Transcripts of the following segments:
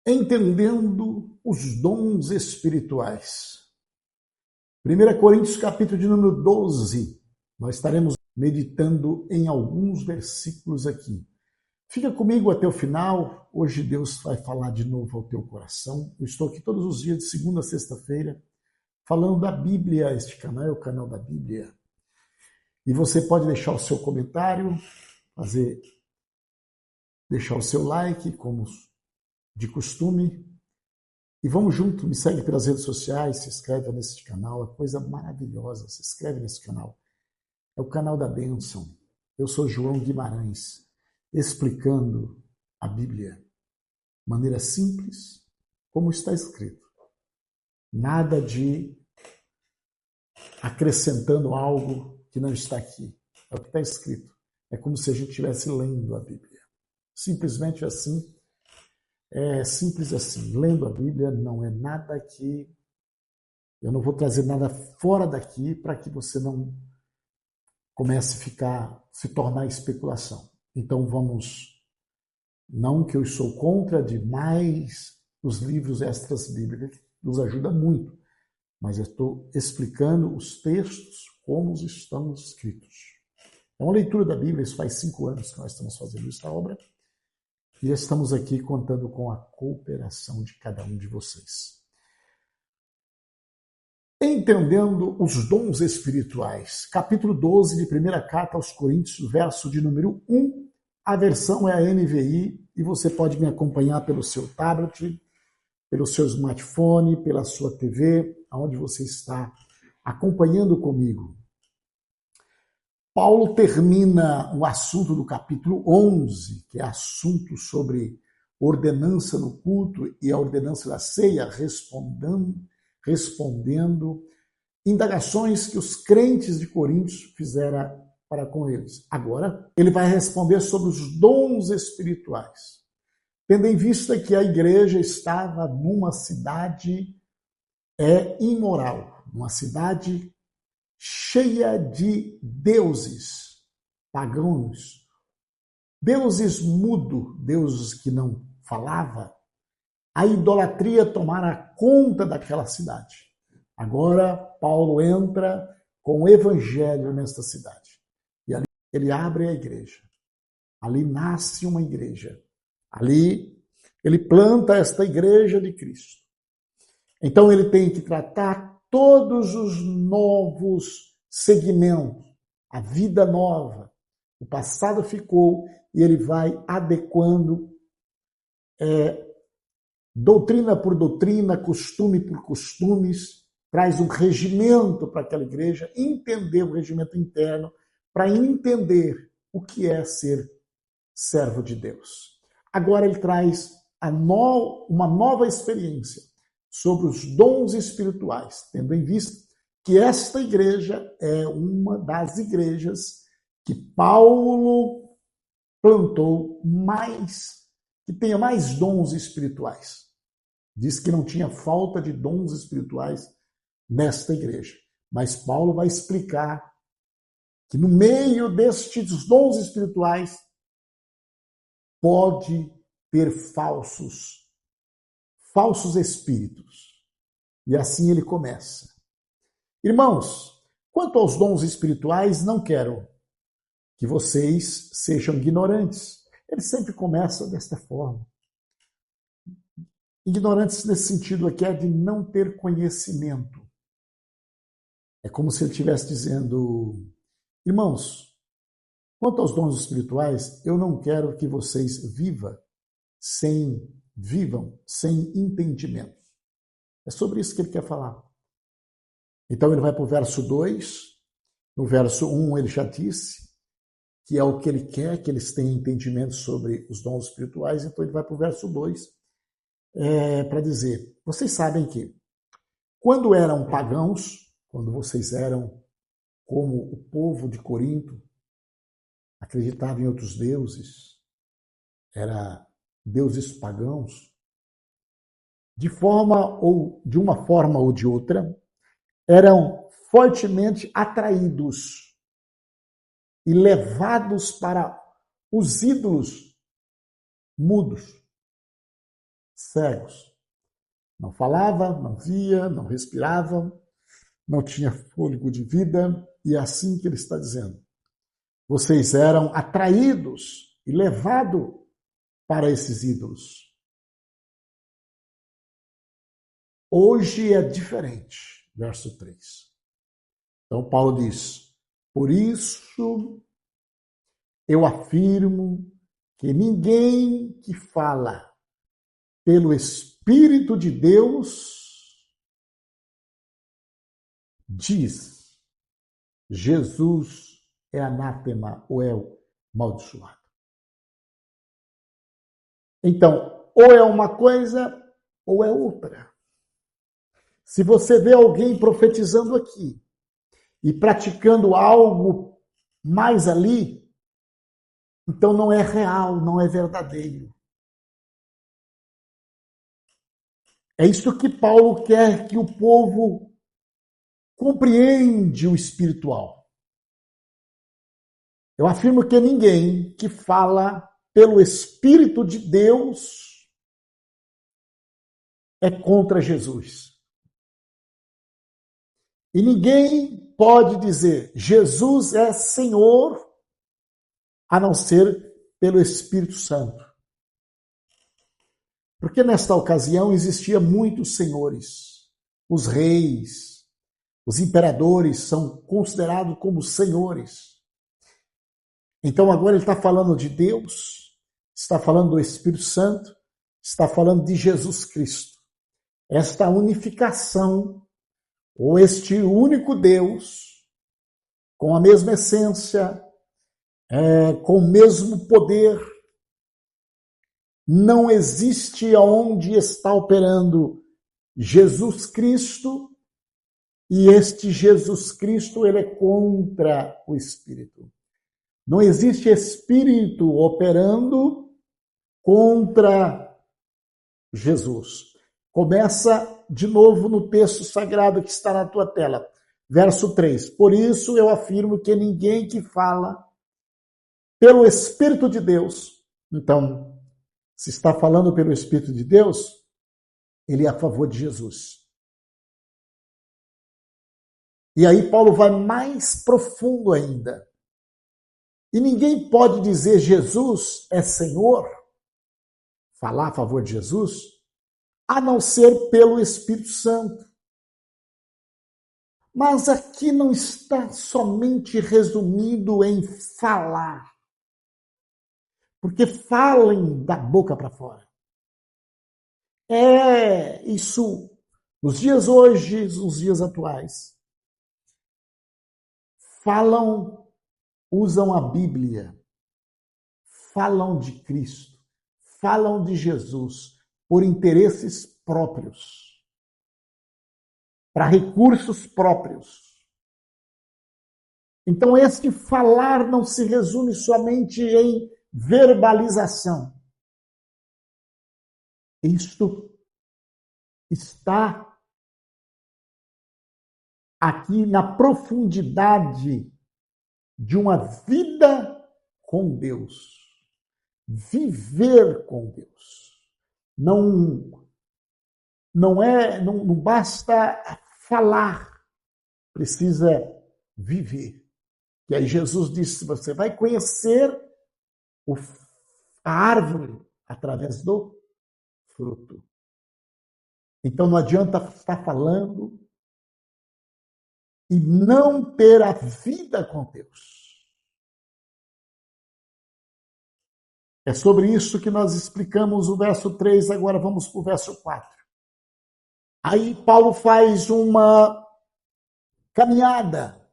Entendendo os dons espirituais. 1 Coríntios, capítulo de número 12. Nós estaremos meditando em alguns versículos aqui. Fica comigo até o final. Hoje Deus vai falar de novo ao teu coração. Eu estou aqui todos os dias, de segunda a sexta-feira, falando da Bíblia. Este canal é o canal da Bíblia. E você pode deixar o seu comentário, deixar o seu like, como de costume. E vamos junto, me segue pelas redes sociais, se inscreve nesse canal, é coisa maravilhosa, se inscreve nesse canal. É o canal da bênção. Eu sou João Guimarães, explicando a Bíblia de maneira simples, como está escrito. Nada de acrescentando algo que não está aqui. É o que está escrito. É como se a gente estivesse lendo a Bíblia. Simplesmente assim. É simples assim. Lendo a Bíblia não é nada que... Eu não vou trazer nada fora daqui para que você não comece a se tornar especulação. Então vamos... Não que eu sou contra demais os livros extras bíblicos, que nos ajuda muito, mas eu estou explicando os textos como estão escritos. É uma leitura da Bíblia, isso faz 5 anos que nós estamos fazendo essa obra, e estamos aqui contando com a cooperação de cada um de vocês. Entendendo os dons espirituais. Capítulo 12 de 1ª Carta aos Coríntios, verso de número 1. A versão é a NVI e você pode me acompanhar pelo seu tablet, pelo seu smartphone, pela sua TV, aonde você está acompanhando comigo. Paulo termina o assunto do capítulo 11, que é assunto sobre ordenança no culto e a ordenança da ceia, respondendo indagações que os crentes de Coríntios fizeram para com eles. Agora, ele vai responder sobre os dons espirituais, tendo em vista que a igreja estava numa cidade imoral, numa cidade cheia de deuses pagãos, deuses mudos, deuses que não falavam. A idolatria tomara conta daquela cidade. Agora, Paulo entra com o evangelho nesta cidade. E ali ele abre a igreja. Ali nasce uma igreja. Ali ele planta esta igreja de Cristo. Então ele tem que tratar todos os novos segmentos, a vida nova. O passado ficou e ele vai adequando doutrina por doutrina, costume por costumes, traz um regimento para aquela igreja, entender o regimento interno, para entender o que é ser servo de Deus. Agora ele traz uma nova experiência sobre os dons espirituais, tendo em vista que esta igreja é uma das igrejas que Paulo plantou que tenha mais dons espirituais. Diz que não tinha falta de dons espirituais nesta igreja. Mas Paulo vai explicar que no meio destes dons espirituais pode ter falsos espíritos. E assim ele começa. Irmãos, quanto aos dons espirituais, não quero que vocês sejam ignorantes. Ele sempre começa desta forma. Ignorantes nesse sentido aqui é de não ter conhecimento. É como se ele estivesse dizendo, irmãos, quanto aos dons espirituais, eu não quero que vocês vivam sem entendimento. É sobre isso que ele quer falar. Então ele vai para o verso 2. No verso 1 ele já disse que é o que ele quer, que eles tenham entendimento sobre os dons espirituais. Então ele vai para o verso 2 para dizer, vocês sabem que quando eram pagãos, quando vocês eram como o povo de Corinto, acreditavam em outros deuses, eram deuses pagãos, de uma forma ou de outra, eram fortemente atraídos e levados para os ídolos mudos. cegos. Não falava, não via, não respirava, não tinha fôlego de vida, e é assim que ele está dizendo. Vocês eram atraídos e levados para esses ídolos. Hoje é diferente. Verso 3. Então Paulo diz, por isso eu afirmo que ninguém que fala pelo Espírito de Deus diz Jesus é anátema ou é amaldiçoado. Então, ou é uma coisa ou é outra. Se você vê alguém profetizando aqui e praticando algo mais ali, então não é real, não é verdadeiro. É isso que Paulo quer que o povo compreende o espiritual. Eu afirmo que ninguém que fala pelo Espírito de Deus é contra Jesus. E ninguém pode dizer Jesus é Senhor a não ser pelo Espírito Santo. Porque nesta ocasião existia muitos senhores. Os reis, os imperadores são considerados como senhores. Então agora ele está falando de Deus, está falando do Espírito Santo, está falando de Jesus Cristo. Esta unificação, ou este único Deus, com a mesma essência, com o mesmo poder, não existe onde está operando Jesus Cristo, e este Jesus Cristo ele é contra o Espírito. Não existe Espírito operando contra Jesus. Começa de novo no texto sagrado que está na tua tela. Verso 3. Por isso eu afirmo que ninguém que fala pelo Espírito de Deus, então, se está falando pelo Espírito de Deus, ele é a favor de Jesus. E aí Paulo vai mais profundo ainda. E ninguém pode dizer Jesus é Senhor, falar a favor de Jesus, a não ser pelo Espírito Santo. Mas aqui não está somente resumido em falar. Porque falem da boca para fora. É isso, nos dias hoje, nos dias atuais, falam, usam a Bíblia, falam de Cristo, falam de Jesus por interesses próprios, para recursos próprios. Então, este falar não se resume somente em verbalização. Isto está aqui na profundidade de uma vida com Deus. Viver com Deus. Não basta falar, precisa viver. E aí Jesus disse, você vai conhecer a árvore através do fruto. Então não adianta estar falando e não ter a vida com Deus. É sobre isso que nós explicamos o verso 3, agora vamos para o verso 4. Aí Paulo faz uma caminhada,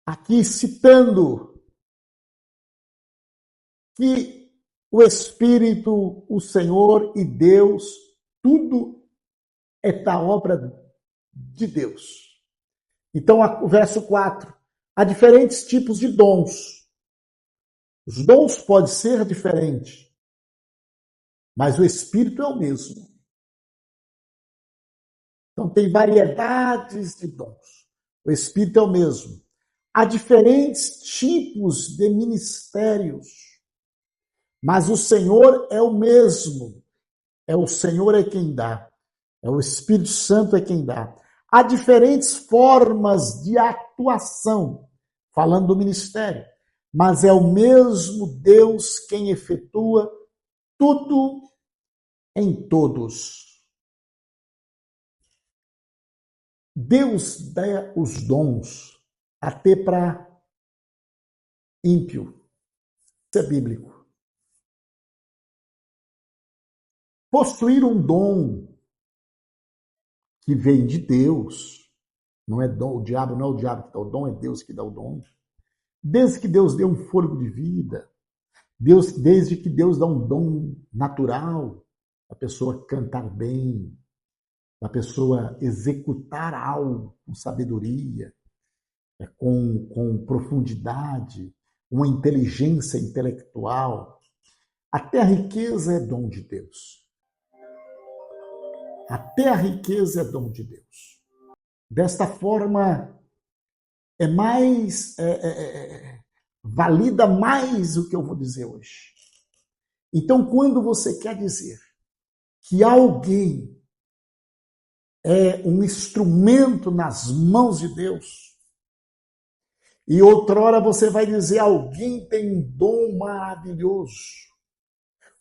aqui citando que o Espírito, o Senhor e Deus, tudo é da obra de Deus. Então, o verso 4, há diferentes tipos de dons. Os dons podem ser diferentes, mas o Espírito é o mesmo. Então, tem variedades de dons. O Espírito é o mesmo. Há diferentes tipos de ministérios. Mas o Senhor é o mesmo. O Senhor é quem dá. O Espírito Santo é quem dá. Há diferentes formas de atuação, falando do ministério, mas é o mesmo Deus quem efetua tudo em todos. Deus dá os dons até para ímpio. Isso é bíblico. Possuir um dom que vem de Deus, não é dom, o diabo não é o diabo que dá o dom, é Deus que dá o dom. Desde que Deus deu um fôlego de vida, desde que Deus dá um dom natural, a pessoa cantar bem, a pessoa executar algo com sabedoria, com profundidade, uma inteligência intelectual. Até a riqueza é dom de Deus. Até a riqueza é dom de Deus. Desta forma, valida mais o que eu vou dizer hoje. Então, quando você quer dizer que alguém é um instrumento nas mãos de Deus, e outrora você vai dizer alguém tem um dom maravilhoso,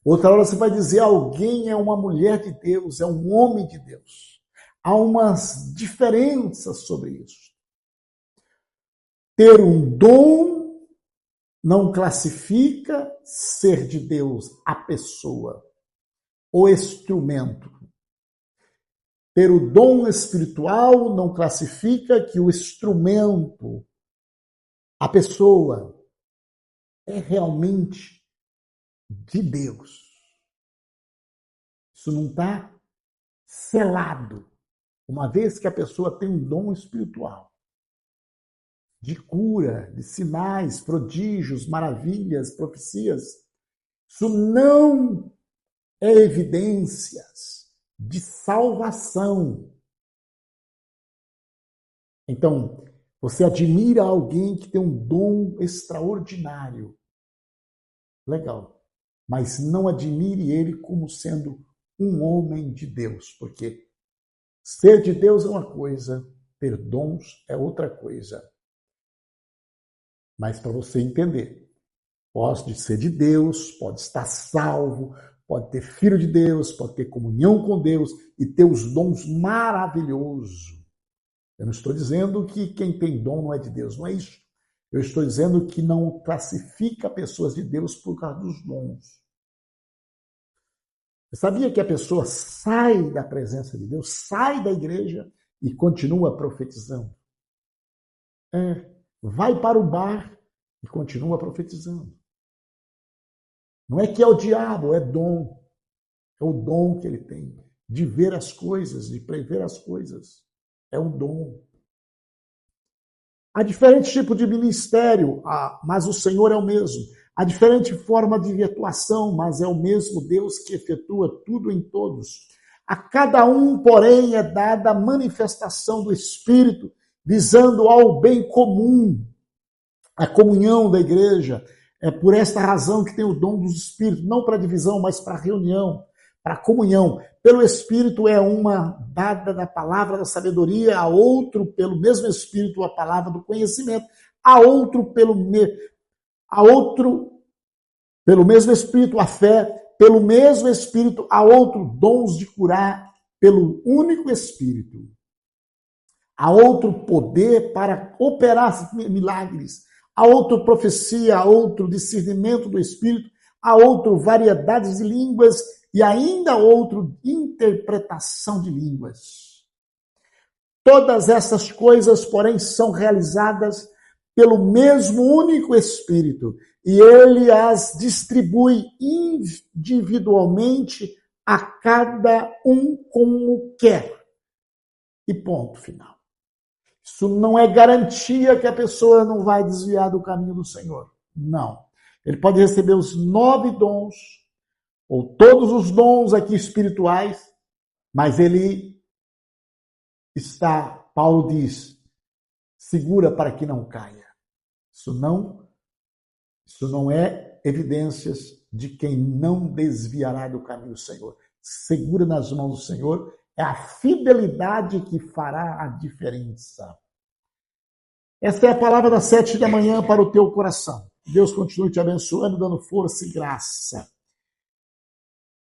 outra hora você vai dizer alguém é uma mulher de Deus, é um homem de Deus. Há umas diferenças sobre isso. Ter um dom não classifica ser de Deus a pessoa, o instrumento. Ter o dom espiritual não classifica que o instrumento, a pessoa, é realmente de Deus. Isso não está selado. Uma vez que a pessoa tem um dom espiritual, de cura, de sinais, prodígios, maravilhas, profecias, isso não é evidências de salvação. Então, você admira alguém que tem um dom extraordinário. Legal. Mas não admire ele como sendo um homem de Deus, porque ser de Deus é uma coisa, ter dons é outra coisa. Mas para você entender, pode ser de Deus, pode estar salvo, pode ter filho de Deus, pode ter comunhão com Deus e ter os dons maravilhosos. Eu não estou dizendo que quem tem dom não é de Deus, não é isso. Eu estou dizendo que não classifica pessoas de Deus por causa dos dons. Você sabia que a pessoa sai da presença de Deus, sai da igreja e continua profetizando? Vai para o bar e continua profetizando. Não é que é o diabo, é dom. É o dom que ele tem de ver as coisas, de prever as coisas. É um dom. Há diferentes tipos de ministério, mas o Senhor é o mesmo. Há diferente forma de atuação, mas é o mesmo Deus que efetua tudo em todos. A cada um, porém, é dada a manifestação do Espírito, visando ao bem comum, a comunhão da igreja. É por esta razão que tem o dom dos Espíritos, não para divisão, mas para reunião, para comunhão. Pelo Espírito é uma dada da palavra da sabedoria, a outro pelo mesmo Espírito a palavra do conhecimento, a outro pelo mesmo Espírito a fé, pelo mesmo Espírito a outro dons de curar, pelo único Espírito. A outro poder para operar milagres, a outro profecia, a outro discernimento do Espírito, a outro variedades de línguas e ainda outro interpretação de línguas. Todas essas coisas, porém, são realizadas pelo mesmo único Espírito, e ele as distribui individualmente a cada um como quer. E ponto final. Isso não é garantia que a pessoa não vai desviar do caminho do Senhor. Não. Ele pode receber os 9 dons, ou todos os dons aqui espirituais, mas ele está, Paulo diz, segura para que não caia. Isso não é evidências de quem não desviará do caminho do Senhor. Segura nas mãos do Senhor, é a fidelidade que fará a diferença. Esta é a palavra das 7 da manhã para o teu coração. Deus continue te abençoando, dando força e graça.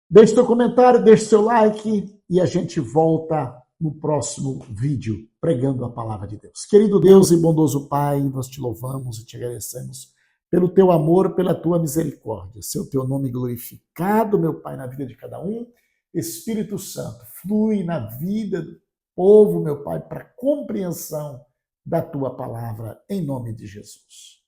Deixe seu comentário, deixe seu like e a gente volta no próximo vídeo, pregando a palavra de Deus. Querido Deus e bondoso Pai, nós te louvamos e te agradecemos pelo teu amor, pela tua misericórdia. Seu teu nome glorificado, meu Pai, na vida de cada um. Espírito Santo, flui na vida do povo, meu Pai, para a compreensão da tua palavra, em nome de Jesus.